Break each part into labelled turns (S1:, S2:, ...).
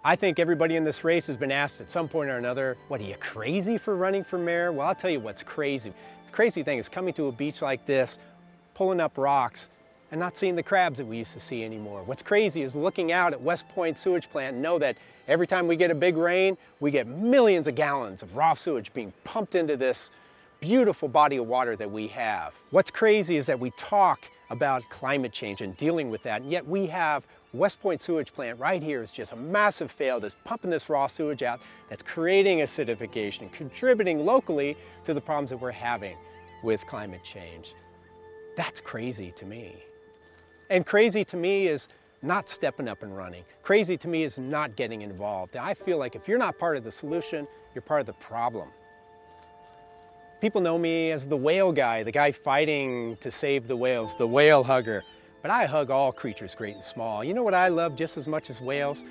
S1: I think everybody in this race has been asked at some point or another, what, are you crazy for running for mayor? Well, I'll tell you what's crazy. The crazy thing is coming to a beach like this, pulling up rocks, and not seeing the crabs that we used to see anymore. What's crazy is looking out at West Point Sewage Plant and know that every time we get a big rain, we get millions of gallons of raw sewage being pumped into this beautiful body of water that we have. What's crazy is that we talk about climate change and dealing with that, and yet we have West Point Sewage Plant right here is just a massive fail that's pumping this raw sewage out, that's creating acidification and contributing locally to the problems that we're having with climate change. That's crazy to me. And crazy to me is not stepping up and running. Crazy to me is not getting involved. I feel like if you're not part of the solution, you're part of the problem. People know me as the whale guy, the guy fighting to save the whales, the whale hugger. But I hug all creatures great and small. You know what I love just as much as whales?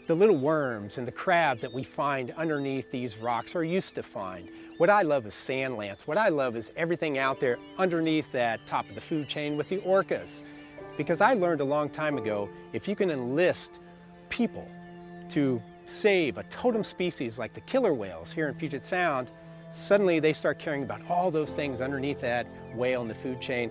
S1: The little worms and the crabs that we find underneath these rocks, or used to find. What I love is sand lance. What I love is everything out there underneath that top of the food chain with the orcas. Because I learned a long time ago, if you can enlist people to save a totem species like the killer whales here in Puget Sound, suddenly they start caring about all those things underneath that whale in the food chain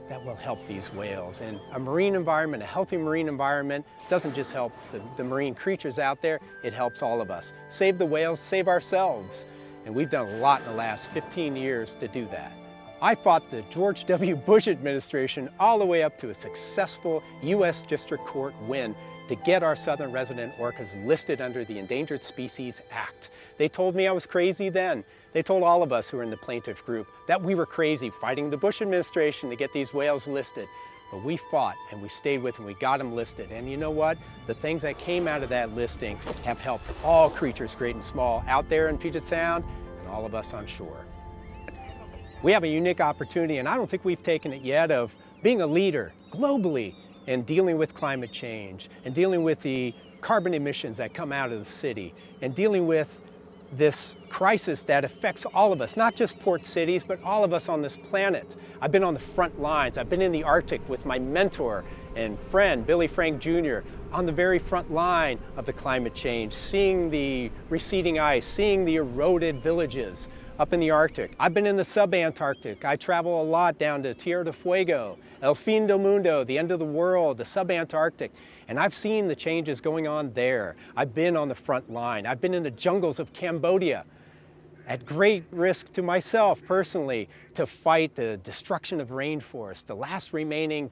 S1: that will help these whales. And a marine environment, a healthy marine environment, doesn't just help the marine creatures out there, it helps all of us. Save the whales, save ourselves. And we've done a lot in the last 15 years to do that. I fought the George W. Bush administration all the way up to a successful U.S. District Court win to get our southern resident orcas listed under the Endangered Species Act. They told me I was crazy then. They told all of us who were in the plaintiff group that we were crazy fighting the Bush administration to get these whales listed. But we fought and we stayed with them, we got them listed. And you know what? The things that came out of that listing have helped all creatures great and small out there in Puget Sound and all of us on shore. We have a unique opportunity, and I don't think we've taken it yet, of being a leader globally in dealing with climate change and dealing with the carbon emissions that come out of the city and dealing with this crisis that affects all of us, not just port cities, but all of us on this planet. I've been on the front lines. I've been in the Arctic with my mentor and friend, Billy Frank Jr., on the very front line of the climate change, seeing the receding ice, seeing the eroded villages up in the Arctic. I've been in the sub-Antarctic. I travel a lot down to Tierra del Fuego, El Fin del Mundo, the end of the world, the sub-Antarctic. And I've seen the changes going on there. I've been on the front line. I've been in the jungles of Cambodia at great risk to myself personally to fight the destruction of rainforest, the last remaining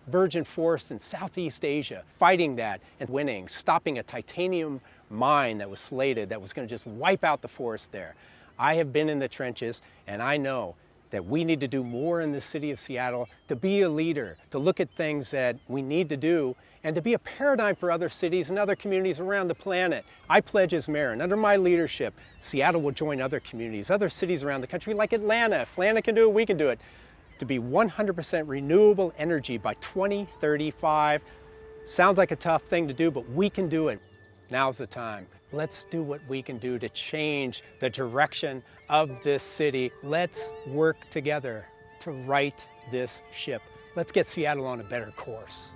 S1: virgin forest in Southeast Asia, fighting that and winning, stopping a titanium mine that was slated that was going to just wipe out the forest there. I have been in the trenches, and I know that we need to do more in the city of Seattle to be a leader, to look at things that we need to do, and to be a paradigm for other cities and other communities around the planet. I pledge as mayor, and under my leadership, Seattle will join other communities, other cities around the country like Atlanta. If Atlanta can do it, we can do it. To be 100% renewable energy by 2035. Sounds like a tough thing to do, but we can do it. Now's the time. Let's do what we can do to change the direction of this city. Let's work together to right this ship. Let's get Seattle on a better course.